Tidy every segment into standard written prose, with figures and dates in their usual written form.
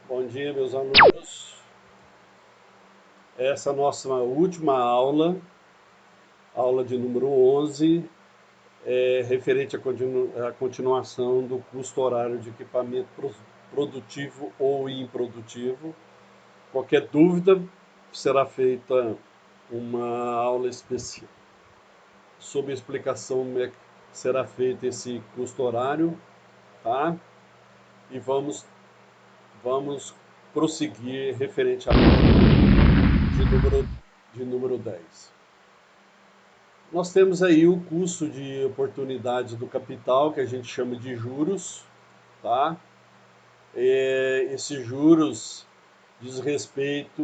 Bom dia, meus alunos. Essa é a nossa última aula de número 11, referente à continuação do custo horário de equipamento produtivo ou improdutivo. Qualquer dúvida, será feita uma aula especial sobre a explicação como é que será feito esse custo horário, tá? E vamos prosseguir referente à de número 10. Nós temos aí o custo de oportunidade do capital, que a gente chama de juros, tá? Esses juros diz respeito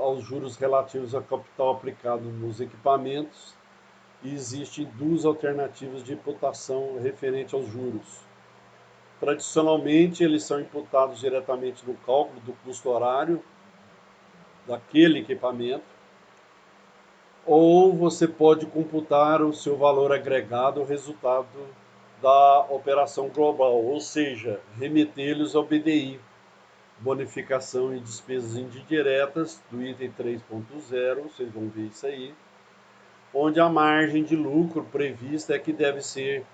aos juros relativos ao capital aplicado nos equipamentos, e existem duas alternativas de imputação referente aos juros. Tradicionalmente, eles são imputados diretamente no cálculo do custo horário daquele equipamento, ou você pode computar o seu valor agregado, o resultado da operação global, ou seja, remetê-los ao BDI, bonificação e despesas indiretas, do item 3.0, vocês vão ver isso aí, onde a margem de lucro prevista é que deve ser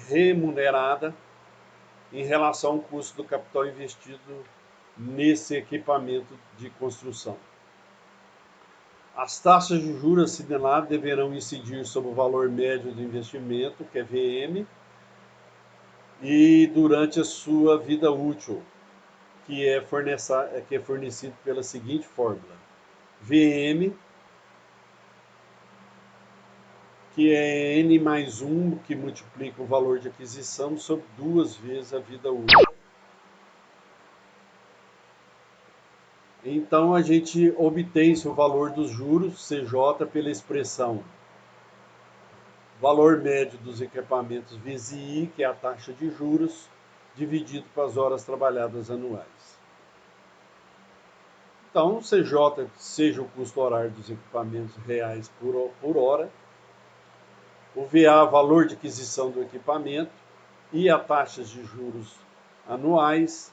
remunerada em relação ao custo do capital investido nesse equipamento de construção. As taxas de juros assinaladas deverão incidir sobre o valor médio do investimento, que é VM, e durante a sua vida útil, que é fornecido pela seguinte fórmula: VM, que é N mais 1, que multiplica o valor de aquisição sobre 2 vezes a vida útil. Então, a gente obtém o valor dos juros, CJ, pela expressão valor médio dos equipamentos vezes I, que é a taxa de juros, dividido pelas horas trabalhadas anuais. Então, CJ seja o custo horário dos equipamentos reais por hora, o VA, valor de aquisição do equipamento, e a taxas de juros anuais,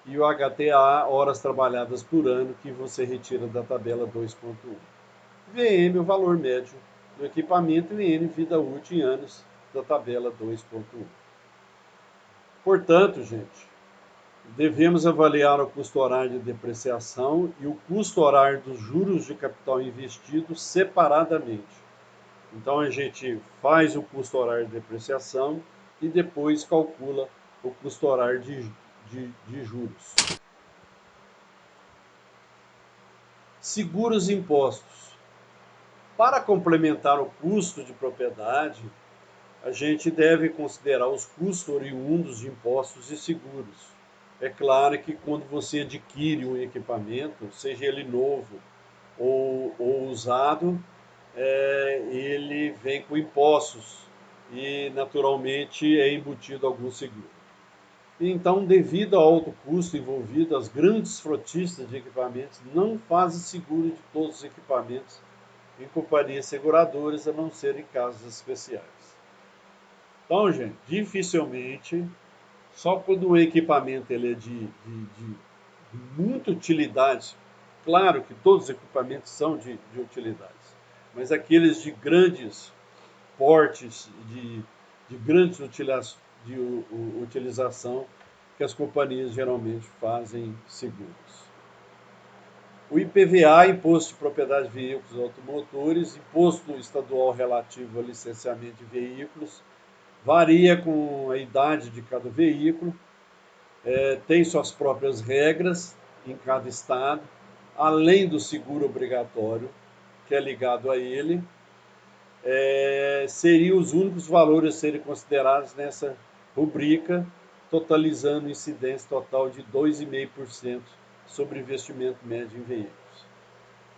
e o HTA, horas trabalhadas por ano, que você retira da tabela 2.1. VM, o valor médio do equipamento, e N, vida útil em anos, da tabela 2.1. Portanto, gente, devemos avaliar o custo horário de depreciação e o custo horário dos juros de capital investido separadamente. Então, a gente faz o custo horário de depreciação e depois calcula o custo horário de juros. Seguros e impostos. Para complementar o custo de propriedade, a gente deve considerar os custos oriundos de impostos e seguros. É claro que quando você adquire um equipamento, seja ele novo ou usado, ele vem com impostos e, naturalmente, é embutido algum seguro. Então, devido ao alto custo envolvido, as grandes frotistas de equipamentos não fazem seguro de todos os equipamentos em companhias seguradoras, a não ser em casos especiais. Então, gente, dificilmente, só quando o equipamento ele é de muita utilidade, claro que todos os equipamentos são de utilidade, mas aqueles de grandes portes, de grandes utilização, que as companhias geralmente fazem seguros. O IPVA, Imposto de Propriedade de Veículos Automotores, Imposto Estadual relativo ao licenciamento de veículos, varia com a idade de cada veículo, tem suas próprias regras em cada estado, além do seguro obrigatório, que é ligado a ele, seriam os únicos valores a serem considerados nessa rubrica, totalizando incidência total de 2,5% sobre investimento médio em veículos.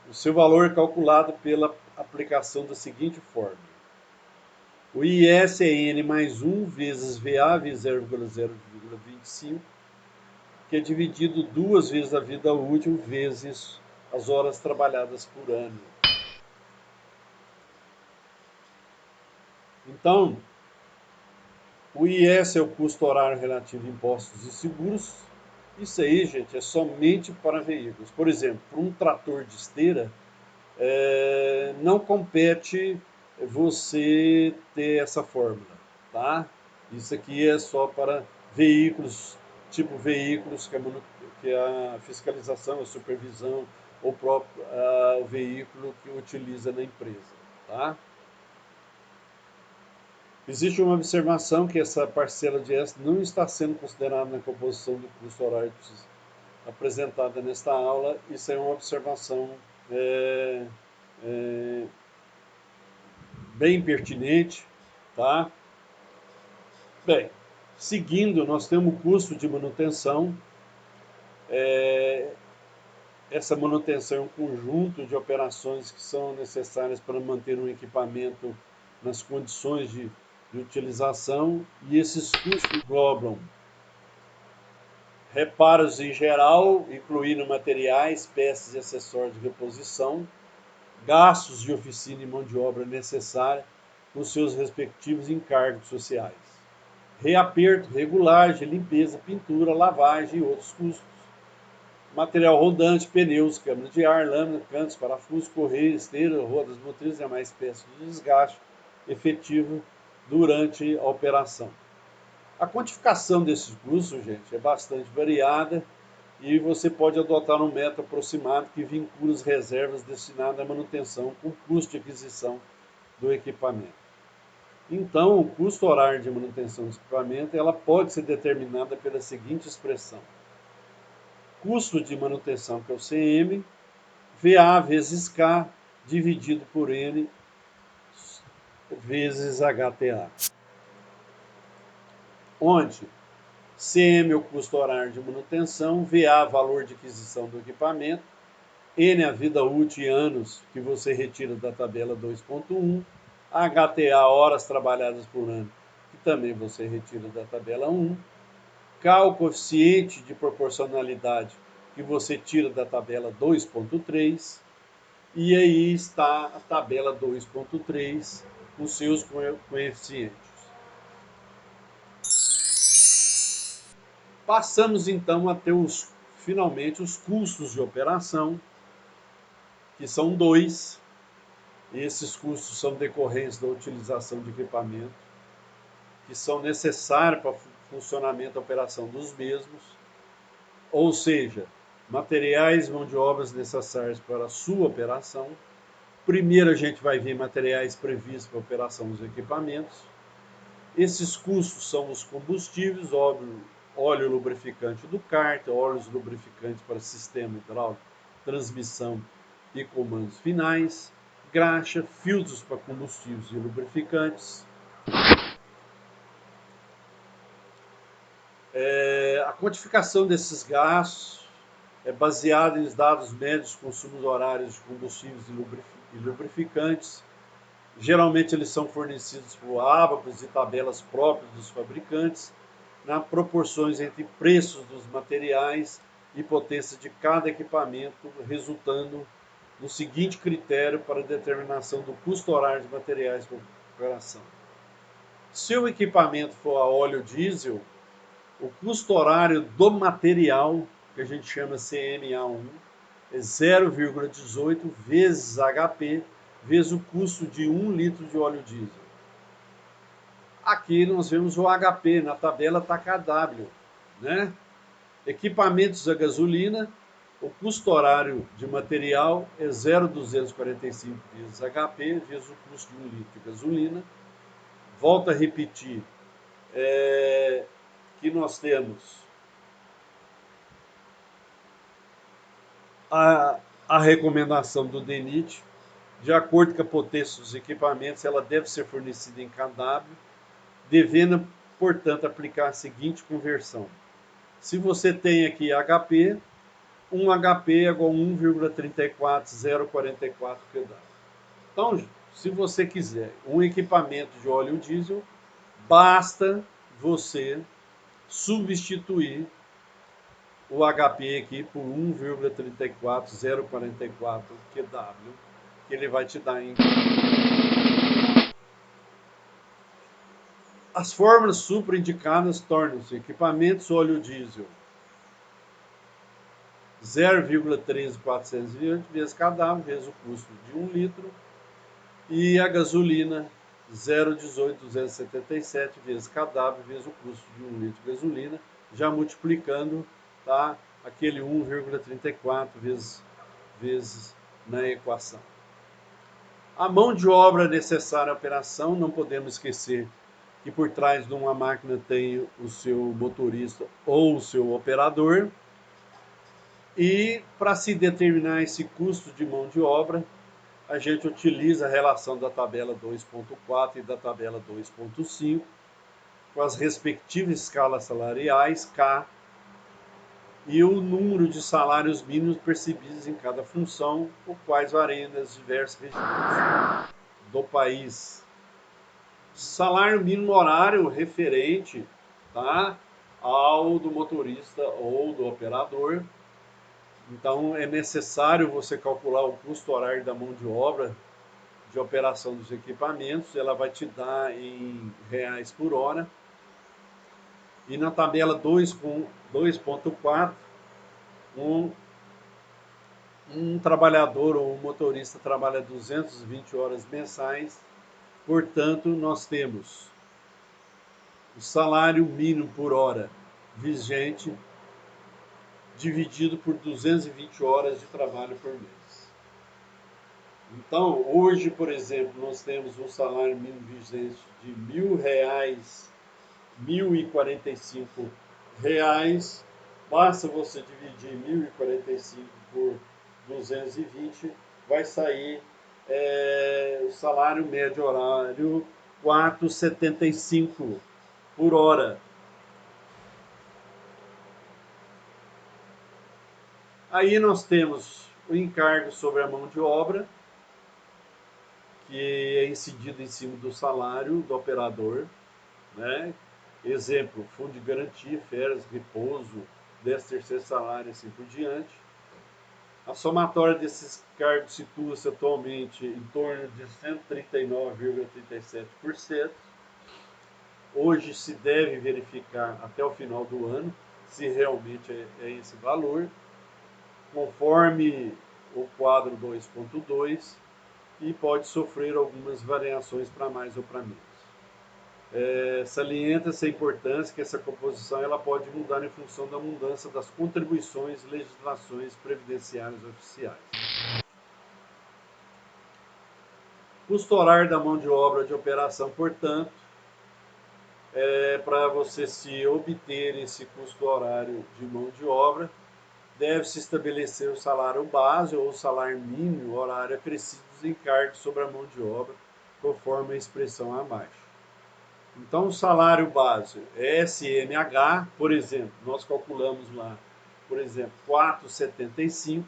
O seu valor é calculado pela aplicação da seguinte fórmula: o IS é N mais 1 vezes VA vezes 0,025, que é dividido 2 vezes a vida útil vezes as horas trabalhadas por ano. Então, o IS é o custo horário relativo a impostos e seguros, Isso aí, gente, é somente para veículos. Por exemplo, para um trator de esteira, não compete você ter essa fórmula, tá? Isso aqui é só para veículos, tipo veículos que a fiscalização, a supervisão, ou próprio o veículo que utiliza na empresa, tá? Existe uma observação que essa parcela de extra não está sendo considerada na composição do custo horário apresentada nesta aula. Isso é uma observação é, é, bem pertinente, tá? Bem, seguindo, nós temos o custo de manutenção. Essa manutenção é um conjunto de operações que são necessárias para manter um equipamento nas condições de utilização, e esses custos englobam reparos em geral, incluindo materiais, peças e acessórios de reposição, gastos de oficina e mão de obra necessária, com seus respectivos encargos sociais, reaperto, regulagem, limpeza, pintura, lavagem e outros custos, material rodante, pneus, câmara de ar, lâmina, cantos, parafusos, correia, esteira, rodas motrizes e mais peças de desgaste efetivo durante a operação. A quantificação desses custos, gente, é bastante variada e você pode adotar um método aproximado que vincula as reservas destinadas à manutenção com o custo de aquisição do equipamento. Então, o custo horário de manutenção do equipamento ela pode ser determinada pela seguinte expressão: custo de manutenção, que é o CM, VA vezes K, dividido por N vezes HTA. Onde CM é o custo horário de manutenção, VA valor de aquisição do equipamento, N a vida útil em anos que você retira da tabela 2.1, HTA horas trabalhadas por ano, que também você retira da tabela 1, K o coeficiente de proporcionalidade que você tira da tabela 2.3, e aí está a tabela 2.3 com seus coeficientes. Passamos então a ter finalmente os custos de operação, que são dois. Esses custos são decorrentes da utilização de equipamento, que são necessários para o funcionamento da operação dos mesmos, ou seja, materiais e mão de obras necessários para a sua operação. Primeiro a gente vai ver materiais previstos para a operação dos equipamentos. Esses custos são os combustíveis, óleo lubrificante do kart, óleos lubrificantes para sistema hidráulico, transmissão e comandos finais, graxa, filtros para combustíveis e lubrificantes. A quantificação desses gastos é baseada em dados médios de consumos horários de combustíveis e lubrificantes. Geralmente eles são fornecidos por ábacos e tabelas próprias dos fabricantes, nas proporções entre preços dos materiais e potência de cada equipamento, resultando no seguinte critério para a determinação do custo horário de materiais por operação. Se o equipamento for a óleo diesel, o custo horário do material, que a gente chama CMA1, é 0,18 vezes HP, vezes o custo de 1 litro de óleo diesel. Aqui nós vemos o HP, na tabela está KW, né? Equipamentos a gasolina, o custo horário de material é 0,245 vezes HP, vezes o custo de 1 litro de gasolina. Volto a repetir que nós temos a recomendação do DENIT, de acordo com a potência dos equipamentos, ela deve ser fornecida em kW, devendo, portanto, aplicar a seguinte conversão. Se você tem aqui HP, 1 HP é igual a 1,34044 kW. Então, se você quiser um equipamento de óleo diesel, basta você substituir o HP aqui por 1,34044 kW, que ele vai te dar em... As fórmulas supraindicadas tornam-se equipamentos óleo diesel 0,13420 vezes kW, vezes o custo de 1 litro, e a gasolina 0,18277 vezes kW, vezes o custo de 1 litro de gasolina, já multiplicando, tá, aquele 1,34 vezes na equação. A mão de obra necessária à operação, não podemos esquecer que por trás de uma máquina tem o seu motorista ou o seu operador. E para se determinar esse custo de mão de obra, a gente utiliza a relação da tabela 2.4 e da tabela 2.5, com as respectivas escalas salariais, K, e o número de salários mínimos percebidos em cada função, os quais variam nas diversas regiões do país. Salário mínimo horário referente, tá, ao do motorista ou do operador. Então, é necessário você calcular o custo horário da mão de obra de operação dos equipamentos. Ela vai te dar em reais por hora. E na tabela 2.4, um trabalhador ou um motorista trabalha 220 horas mensais. Portanto, nós temos o salário mínimo por hora vigente dividido por 220 horas de trabalho por mês. Então, hoje, por exemplo, nós temos um salário mínimo vigente de R$ 1.045. Basta você dividir 1.045 por 220, vai sair o salário médio horário 4,75 por hora. Aí nós temos o encargo sobre a mão de obra, que é incidido em cima do salário do operador, né? Exemplo, fundo de garantia, férias, repouso, 13º salário, assim por diante. A somatória desses cargos situa-se atualmente em torno de 139,37%. Hoje se deve verificar até o final do ano se realmente é esse valor, conforme o quadro 2.2, e pode sofrer algumas variações para mais ou para menos. Salienta-se a importância que essa composição ela pode mudar em função da mudança das contribuições e legislações previdenciárias oficiais. Custo horário da mão de obra de operação, portanto, para você se obter esse custo horário de mão de obra, deve-se estabelecer o salário base ou o salário mínimo horário acrescido dos encargos sobre a mão de obra, conforme a expressão abaixo. Então, o salário base SMH, por exemplo, nós calculamos lá, por exemplo, 4,75,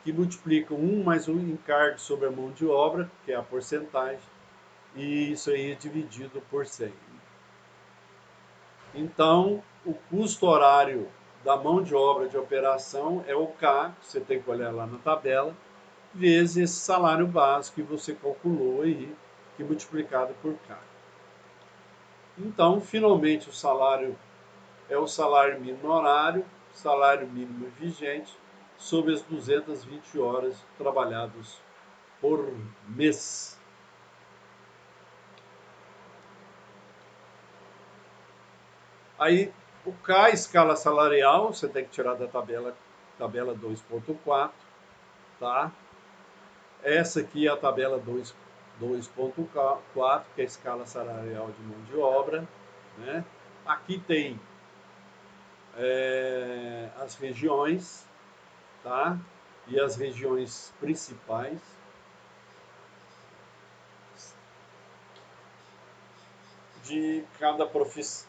que multiplica 1 mais o encargo sobre a mão de obra, que é a porcentagem, e isso aí é dividido por 100. Então, o custo horário da mão de obra de operação é o K, que você tem que olhar lá na tabela, vezes esse salário básico que você calculou aí, que multiplicado por K. Então, finalmente, o salário é o salário mínimo horário, salário mínimo vigente, sobre as 220 horas trabalhadas por mês. Aí, o K, escala salarial, você tem que tirar da tabela 2.4, tá? Essa aqui é a tabela 2.4, que é a escala salarial de mão de obra, né? Aqui tem as regiões, tá? E as regiões principais. De cada profissão.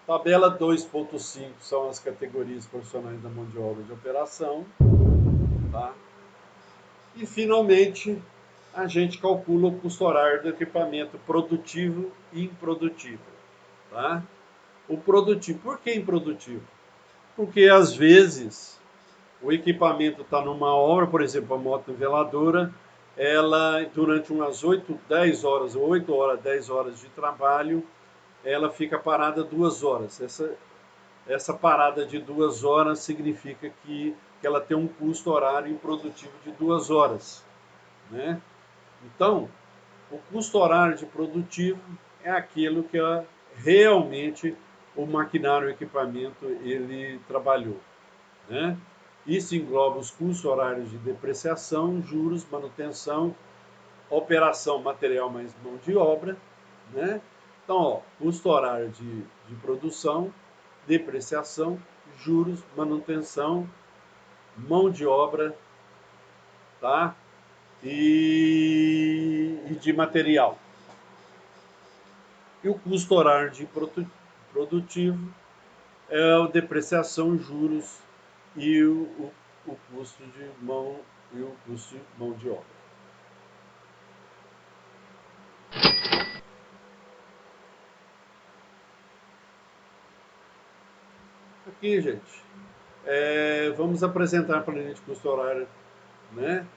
Tabela 2.5 são as categorias profissionais da mão de obra de operação. Tá? E, finalmente, a gente calcula o custo horário do equipamento produtivo e improdutivo. Tá? O produtivo, por que improdutivo? Porque, às vezes, o equipamento está numa obra, por exemplo, a motoveladora, ela, durante umas 8, 10 horas, 8 horas, 10 horas de trabalho, ela fica parada 2 horas. essa parada de 2 horas significa que ela tem um custo horário improdutivo de 2 horas, né? Então, o custo horário de produtivo é aquilo que realmente o maquinário, o equipamento, ele trabalhou, né? Isso engloba os custos horários de depreciação, juros, manutenção, operação, material mais mão de obra, né? Então, ó, custo horário de produção, depreciação, juros, manutenção, mão de obra, tá? E de material. E o custo horário de produtivo é a depreciação, juros e o custo de mão e o custo de mão de obra. Aqui, gente, vamos apresentar a planilha de custo horário, né?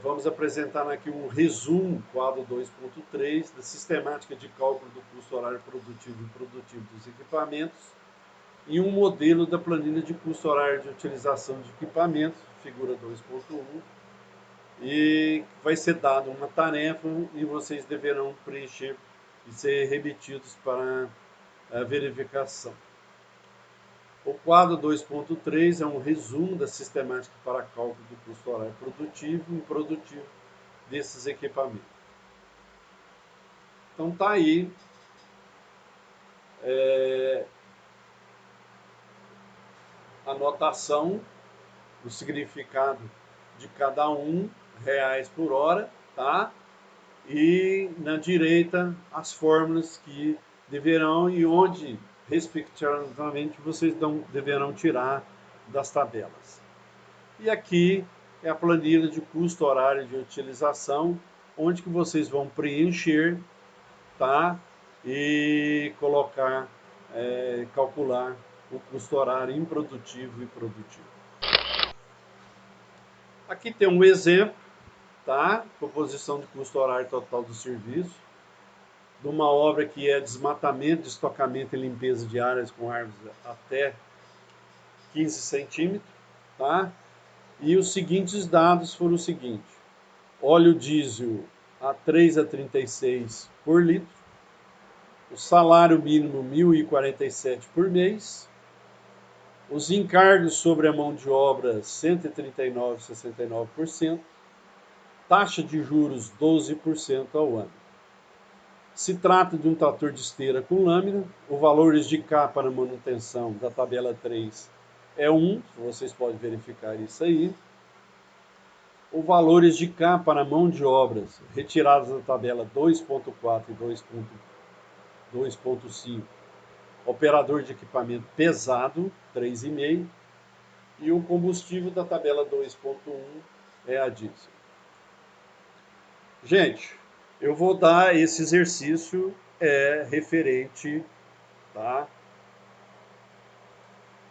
Vamos apresentar aqui um resumo, quadro 2.3, da sistemática de cálculo do custo horário produtivo e improdutivo dos equipamentos, e um modelo da planilha de custo horário de utilização de equipamentos, figura 2.1, e vai ser dada uma tarefa e vocês deverão preencher e ser remetidos para a verificação. O quadro 2.3 é um resumo da sistemática para cálculo do custo horário produtivo e improdutivo desses equipamentos. Então tá aí a notação, o significado de cada um, reais por hora, tá? E na direita as fórmulas que deverão e onde, respectivamente, vocês deverão tirar das tabelas. E aqui é a planilha de custo horário de utilização, onde que vocês vão preencher, tá? E colocar, calcular o custo horário improdutivo e produtivo. Aqui tem um exemplo, tá? Composição de custo horário total do serviço, de uma obra que é desmatamento, estocamento e limpeza de áreas com árvores até 15 centímetros, tá? E os seguintes dados foram o seguinte: óleo diesel a 3,36 por litro, o salário mínimo 1.047 por mês, os encargos sobre a mão de obra 139,69%, taxa de juros 12% ao ano. Se trata de um trator de esteira com lâmina, o valores de K para manutenção da tabela 3 é 1, vocês podem verificar isso aí. Os valores de K para mão de obras retiradas da tabela 2.4 e 2.5, operador de equipamento pesado, 3,5, e o combustível da tabela 2.1 é a diesel. Gente, eu vou dar esse exercício referente, tá?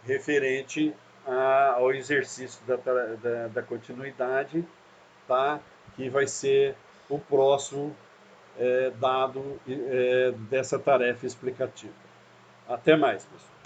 Referente ao exercício da continuidade, tá? Que vai ser o próximo dado dessa tarefa explicativa. Até mais, pessoal.